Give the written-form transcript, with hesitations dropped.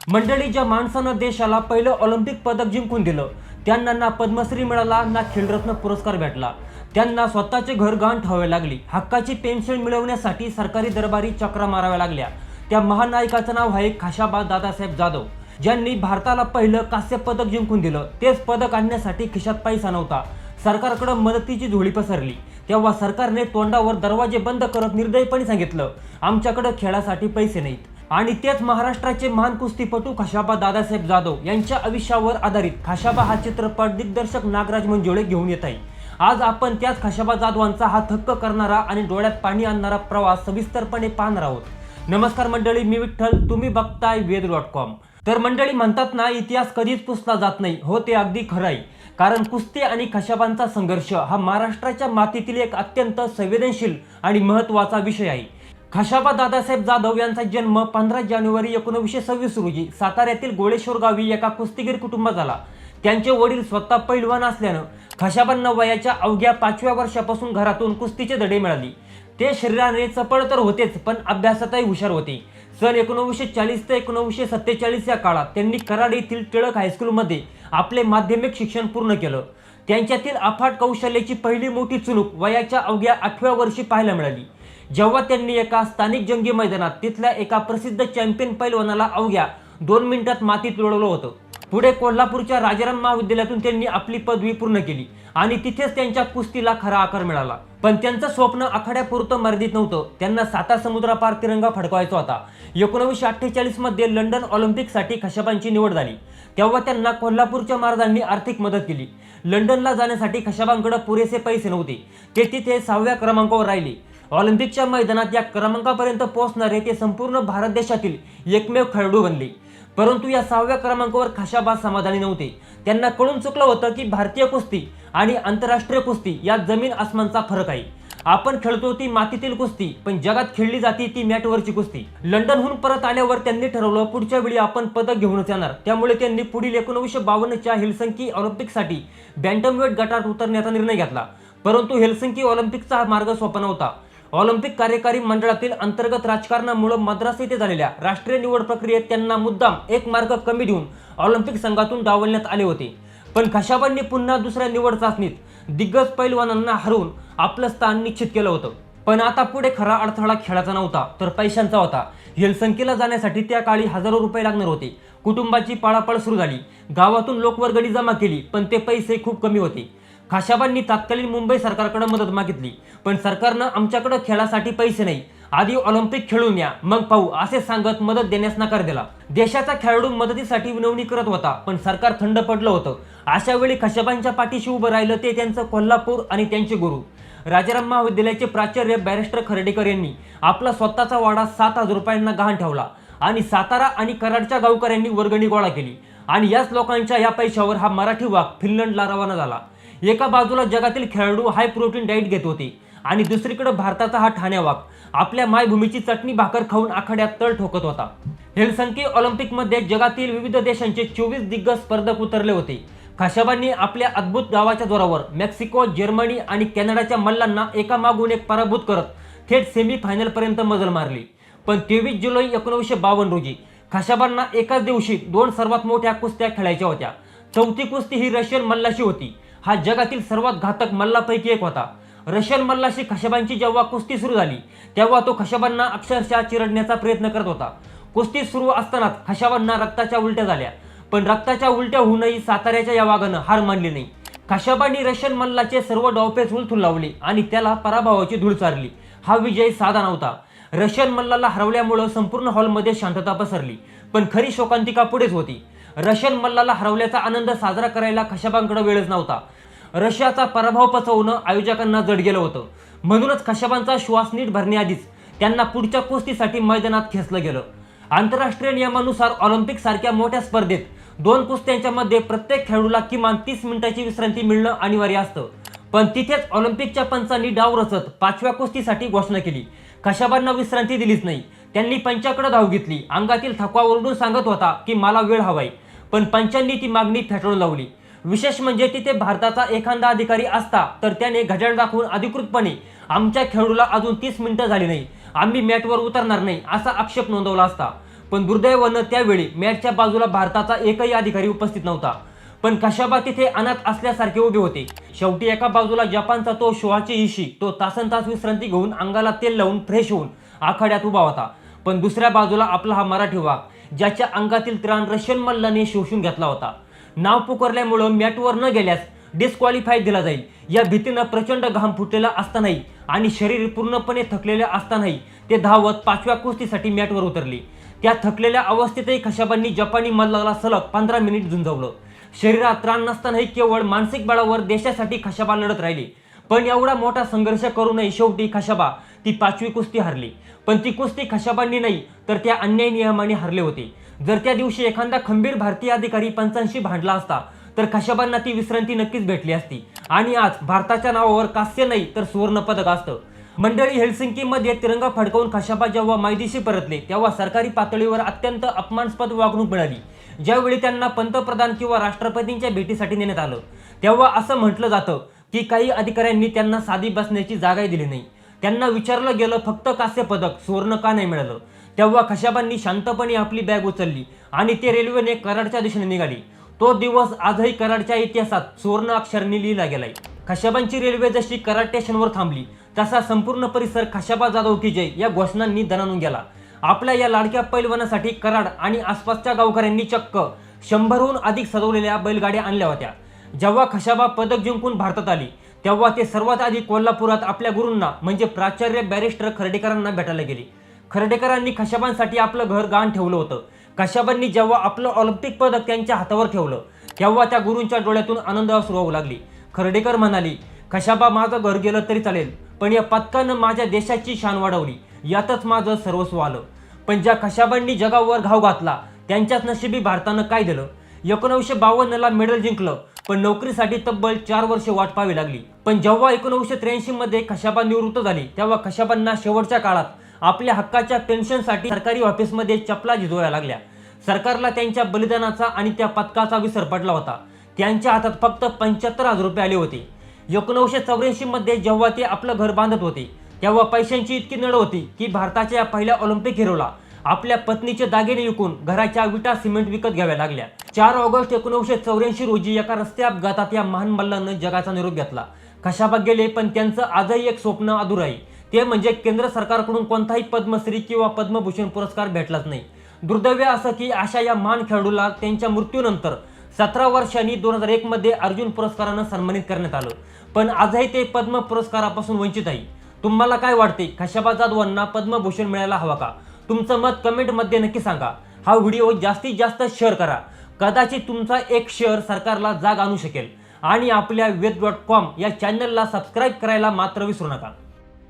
मंडळी, ज्या माणसानं देशाला पहिलं ऑलिम्पिक पदक जिंकून दिलं, त्यांना ना पद्मश्री मिळाला ना खेलरत्न पुरस्कार भेटला. त्यांना स्वतःचे घर गहाण ठेवावे लागली. हक्काची पेन्शन मिळवण्यासाठी सरकारी दरबारी चक्रा माराव्या लागल्या. त्या महानायकाचं नाव आहे खाशाबा दादासाहेब जाधव, ज्यांनी भारताला पहिलं कांस्य पदक जिंकून दिलं. तेच पदक आणण्यासाठी खिशात पैसा नव्हता. सरकारकडे मदतीची झोळी पसरली. तेव्हा सरकारने तोंडावर दरवाजे बंद करत निर्दयीपणे सांगितलं, आमच्याकडे खेळासाठी पैसे नाहीत. आणि तेच महाराष्ट्राचे महान कुस्तीपटू खाशाबा दादासाहेब जाधव यांच्या आयुष्यावर आधारित खाशाबा हा चित्रपट दिग्दर्शक नागराज मंजुळे घेऊन येत आहे. आज आपण त्याच खाशाबा जाधवांचा हा थक्क करणारा आणि डोळ्यात पाणी आणणारा प्रवास सविस्तरपणे पाहणार आहोत. नमस्कार मंडळी, मी विठ्ठल, तुम्ही बघताय वेद.com. तर मंडळी, म्हणतात ना, इतिहास कधीच पुसला जात नाही. हो, ते अगदी खरं आहे. कारण कुस्ती आणि खाशाबांचा संघर्ष हा महाराष्ट्राच्या मातीतील एक अत्यंत संवेदनशील आणि महत्त्वाचा विषय आहे. खाशाबा दादासाहेब जाधव यांचा जन्म 15 जानेवारी 1926 रोजी साताऱ्यातील गोळेश्वर गावी एका कुस्तीगीर कुटुंबात झाला. त्यांचे वडील स्वतः पैलवान असल्यानं खाशाबांना वयाच्या अवघ्या 5व्या वर्षापासून घरातून कुस्तीचे धडे मिळाले. ते शरीराने चपळ तर होतेच, पण अभ्यासातही हुशार होते. सन 1940 ते 1947 या काळात त्यांनी कराड येथील टिळक हायस्कूलमध्ये आपले माध्यमिक शिक्षण पूर्ण केलं. त्यांच्यातील अफाट कौशल्याची पहिली मोठी चुणूक वयाच्या अवघ्या 8व्या वर्षी पाहायला मिळाली, जेव्हा त्यांनी एका स्थानिक जंगी मैदानात तिथल्या एका प्रसिद्ध चॅम्पियन पैलवानाला अवघ्या 2 मिनिटात मातीत लोळवलं होतं. पुढे कोल्हापूरच्या राजाराम महाविद्यालयातून त्यांनी आपली पदवी पूर्ण केली आणि तिथेच त्यांच्या कुस्तीला खरा आकार मिळाला. पण त्यांचं स्वप्न आखाड्यापुरतं मर्यादित नव्हतं. त्यांना 7 समुद्रापार तिरंगा फडकवायचा होता. 1948 मध्ये लंडन ऑलिम्पिकसाठी खाशाबांची निवड झाली. तेव्हा त्यांना कोल्हापूरच्या महाराजांनी आर्थिक मदत केली. लंडनला जाण्यासाठी खाशाबांकडे पुरेसे पैसे नव्हते. ते तिथे 6व्या क्रमांकावर राहिले. ऑलिम्पिकच्या मैदानात या क्रमांकापर्यंत पोहोचणारे ते संपूर्ण भारत देशातील एकमेव खेळाडू बनले. परंतु या 6व्या क्रमांकावर खाशाबा समाधानी नव्हते. त्यांना कळून चुकलं होतं की भारतीय कुस्ती आणि आंतरराष्ट्रीय कुस्ती यात जमीन आसमानचा फरक आहे. आपण खेळतो ती मातीतील कुस्ती, पण जगात खेळली जाते ती मॅटवरची कुस्ती. लंडनहून परत आल्यावर त्यांनी ठरवलं, पुढच्या वेळी आपण पदक घेऊनच येणार. त्यामुळे त्यांनी पुढील 1952च्या हेलसिंकी ऑलिम्पिकसाठी बँटमवेट गटात उतरण्याचा निर्णय घेतला. परंतु हेलसिंकी ऑलिम्पिकचा मार्ग सोपा नव्हता. ऑलिम्पिक कार्यकारी मंडळातील अंतर्गत राजकारणामुळे मद्रास येथे झालेल्या राष्ट्रीय निवड प्रक्रियेत त्यांना मुद्दाम एक मार्क कमी देऊन ऑलिम्पिक संघातून डावलण्यात आले होते. पण खाशाबांनी पुन्हा दुसऱ्या निवड चाचणीत दिग्गज पैलवानांना हरवून आपलं स्थान निश्चित केलं होतं. पण आता पुढे खरा अडथळा खेळाचा नव्हता, तर पैशांचा होता. हेलसिंकीला जाण्यासाठी त्या काळी हजारो रुपये लागणार होते. कुटुंबाची पळापळ सुरू झाली. गावातून लोकवर्गणी जमा केली, पण ते पैसे खूप कमी होते. खाशाबांनी तात्कालीन मुंबई सरकारकडे मदत मागितली, पण सरकारनं आमच्याकडे खेळासाठी पैसे नाही, आधी ऑलिम्पिक खेळून या, मग पाहू, असे सांगत मदत देण्यास नकार दिला. देशाचा खेळाडू मदतीसाठी विनवणी करत होता, पण सरकार थंड पडलं होतं. अशा वेळी खाशाबांच्या पाठीशी उभं राहिलं ते त्यांचं कोल्हापूर आणि त्यांचे गुरु राजाराम महाविद्यालयाचे प्राचार्य बॅरिस्टर खर्डेकर यांनी. आपला स्वतःचा वाडा 7,000 रुपयांना गहाण ठेवला आणि सातारा आणि कराडच्या गावकऱ्यांनी वर्गणी गोळा केली. आणि याच लोकांच्या या पैशावर हा मराठी वाघ फिनलंडला रवाना झाला. एका बाजूला जगातील खेळाडू हाय प्रोटीन डाएट घेत होते आणि दुसरीकडे भारताचा हा ठाण्या वाघ आपल्या मायभूमीची चटणी भाकर खाऊन आखाड्यात तळ ठोकत होता. हेलसिंकी ऑलिम्पिकमध्ये जगातील विविध देशांचे 24 दिग्गज स्पर्धक उतरले होते. खाशाबांनी आपल्या अद्भुत गावाच्या जोरावर मेक्सिको, जर्मनी आणि कॅनडाच्या मल्लांना एकामागून एक पराभूत करत थेट सेमीफायनलपर्यंत मजल मारली. पण 23 जुलै 1952 रोजी खाशाबांना एकाच दिवशी 2 सर्वात मोठ्या कुस्त्या खेळायच्या होत्या. चौथी कुस्ती ही रशियन मल्लाशी होती. हा जगातील सर्वात घातक मल्लापैकी एक होता. रशियन मल्लाशी खाशाबांची जेव्हा कुस्ती सुरू झाली, तेव्हा तो खाशाबांना अक्षरशः चिरडण्याचा प्रयत्न करत होता. कुस्ती सुरू असतानाच खाशाबांना रक्ताच्या उलट्या झाल्या, पण रक्ताच्या उलट्या होऊनही साताऱ्याच्या या वाघानं हार मानली नाही. खाशाबांनी रशियन मल्लाचे सर्व डावपेच उलथून लावले आणि त्याला पराभवाची धूळ चारली. हा विजय साधा नव्हता. रशियन मल्लाला हरवल्यामुळे संपूर्ण हॉलमध्ये शांतता पसरली, पण खरी शोकांतिका पुढेच होती. रशियन मल्लाला हरवल्याचा आनंद साजरा करायला खाशाबांकडे वेळच नव्हता. रशियाचा पराभव पचवणं आयोजकांना जड गेलं होतं. म्हणूनच खाशाबांचा श्वास नीट भरण्याआधीच त्यांना पुढच्या कुस्तीसाठी मैदानात खेचलं गेलं. आंतरराष्ट्रीय नियमानुसार ऑलिम्पिक सारख्या मोठ्या स्पर्धेत 2 कुस्त्यांच्या मध्ये प्रत्येक खेळाडूला किमान 30 मिनिटाची विश्रांती मिळणं अनिवार्य असतं. पण तिथेच ऑलिम्पिकच्या पंचांनी डाव रचत 5व्या कुस्तीसाठी घोषणा केली. खाशाबांना विश्रांती दिलीच नाही. त्यांनी पंचाकडे धाव घेतली. अंगातील थकवा ओरडून सांगत होता की मला वेळ हवाय, पण पंचांनी ती मागणी फेटाळून लावली. विशेष म्हणजे तिथे भारताचा एखादा अधिकारी असता तर त्याने घड्याळ दाखवून अधिकृतपणे आमच्या खेळाडूला अजून 30 मिनिटं झाली नाही, आम्ही मॅटवर उतरणार नाही असा आक्षेप नोंदवला असता. पण दुर्दैवानं त्यावेळी मॅचच्या बाजूला भारताचा एकही अधिकारी उपस्थित नव्हता. पण कशाबा तिथे अनाथ असल्यासारखे उभे होते. शेवटी एका बाजूला जपानचा तो शोआची इशी, तो तासनतास विश्रांती घेऊन अंगाला तेल लावून फ्रेश होऊन आखाड्यात उभा होता. पण दुसऱ्या बाजूला आपला हा मराठी वाघ, ज्याच्या अंगातील त्राण रशियन मल्लाने शोषून घेतला होता. नाव पुकारल्यामुळं मॅटवर न गेल्यास डिस्क्वालिफाय दिला जाईल या भीतीनं प्रचंड घाम फुटलेला असतानाही आणि शरीर पूर्णपणे थकलेले असतानाही ते धावत 5व्या कुस्तीसाठी मॅटवर उतरले. त्या थकलेल्या अवस्थेतही खशाबांनी जपानी मल्लाला सलग 15 मिनिट झुंजवलं. शरीरात त्राण नसतानाही केवळ मानसिक बळावर देशासाठी खशाबा लढत राहिली. पण एवढा मोठा संघर्ष करूनही शेवटी खशाबा ती 5वी कुस्ती हरली. पण ती कुस्ती खशाबांनी नाही तर त्या अन्यायी नियमाने हरले होते. जर त्या दिवशी एखादा खंबीर भारतीय अधिकारी पंचांशी भांडला असता तर खशाबांना ती विश्रांती नक्कीच भेटली असती आणि आज भारताच्या नावावर कांस्य नाही तर सुवर्ण पदक असतं. मंडळी, हेल्सिंकीमध्ये तिरंगा फडकवून खशाबा जेव्हा मायदेशी परतले तेव्हा सरकारी पातळीवर अत्यंत अपमानास्पद वागणूक मिळाली. ज्यावेळी त्यांना पंतप्रधान किंवा राष्ट्रपतींच्या भेटीसाठी नेण्यात आलं तेव्हा असं म्हटलं जातं की काही अधिकाऱ्यांनी त्यांना साधी बसण्याची जागाही दिली नाही. त्यांना विचारलं गेलं फक्त कांस्य पदक सुवर्ण का नाही मिळालं. तेव्हा खशाबांनी शांतपणे आपली बॅग उचलली आणि ते रेल्वेने कराडच्या दिशेने निघाली. तो दिवस आजही कराडच्या इतिहासात सुवर्ण अक्षरांनी लिहिला गेलाय. खशाबांची रेल्वे जशी कराड स्टेशनवर थांबली तसा संपूर्ण परिसर खशाबा जाधव की जय या घोषणांनी दणाणून गेला. आपल्या या लाडक्या पैलवानासाठी कराड आणि आसपासच्या गावकऱ्यांनी चक्क 100हून अधिक सजवलेल्या बैलगाड्या आणल्या होत्या. जेव्हा खशाबा पदक जिंकून भारतात आली तेव्हा ते सर्वात आधी कोल्हापुरात आपल्या गुरूंना म्हणजे प्राचार्य बॅरिस्टर खर्डेकरांना भेटायला गेली. खर्डेकरांनी खशाबांसाठी आपलं घर गहाण ठेवलं होतं. खशाबांनी जेव्हा आपलं ऑलिम्पिक पदक त्यांच्या हातावर ठेवलं तेव्हा त्या गुरूंच्या डोळ्यातून आनंद अश्रू वाहू लागली. खर्डेकर म्हणाली, खशाबा माझं घर गेलं तरी चालेल, पण या पदकानं माझ्या देशाची शान वाढवली, यातच माझं सर्वस्व आलं. पण ज्या खशाबांनी जगावर घाव घातला त्यांच्याच नशिबी भारतानं काय दिलं. 1952ला मेडल जिंकलं पण नोकरीसाठी तब्बल 4 वर्षे वाट पाहावी लागली. पण जेव्हा 1983 मध्ये खशाबा निवृत्त झाली तेव्हा खशाबांना शेवटच्या काळात आपल्या हक्काच्या पेन्शनसाठी सरकारी ऑफिसमध्ये चपला झिजवायला लागल्या. सरकारला त्यांच्या बलिदानाचा आणि त्या पदकाचा विसर पडला होता. त्यांच्या हातात फक्त 75,000 रुपये आले होते. 1984 मध्ये जेव्हा ते आपलं घर बांधत होते तेव्हा पैशांची इतकी नळ होती की भारताच्या पहिल्या ऑलिम्पिक हिरोला आपल्या पत्नीचे दागिने विकून घराच्या विटा सिमेंट विकत घ्याव्या लागल्या. 4 ऑगस्ट 1984 रोजी एका रस्ते अपघातात या महान मल्लानं जगाचा निरोप घेतला. खशाबा गेले पण त्यांचं आजही एक स्वप्न अधुरं आहे. ते म्हणजे केंद्र सरकारकडून कोणताही पद्मश्री किंवा पद्मभूषण पुरस्कार भेटलाच नाही. दुर्दैव असं की अशा या महान खेळाडूला त्यांच्या मृत्यूनंतर 17 वर्षांनी 2001 मध्ये अर्जुन पुरस्कारानं सन्मानित करण्यात आलं. पण आजही ते पद्म पुरस्कारापासून वंचित आहे. तुम्हाला काय वाटते, खशाबा जाधवांना पद्मभूषण मिळायला हवा का? तुमचं मत कमेंटमध्ये नक्की सांगा. हा व्हिडिओ जास्तीत जास्त शेअर करा. कदाचित तुमचा एक शेअर सरकारला जाग आणू शकेल. आणि आपल्या वेद.com या चॅनलला सबस्क्राईब करायला मात्र विसरू नका.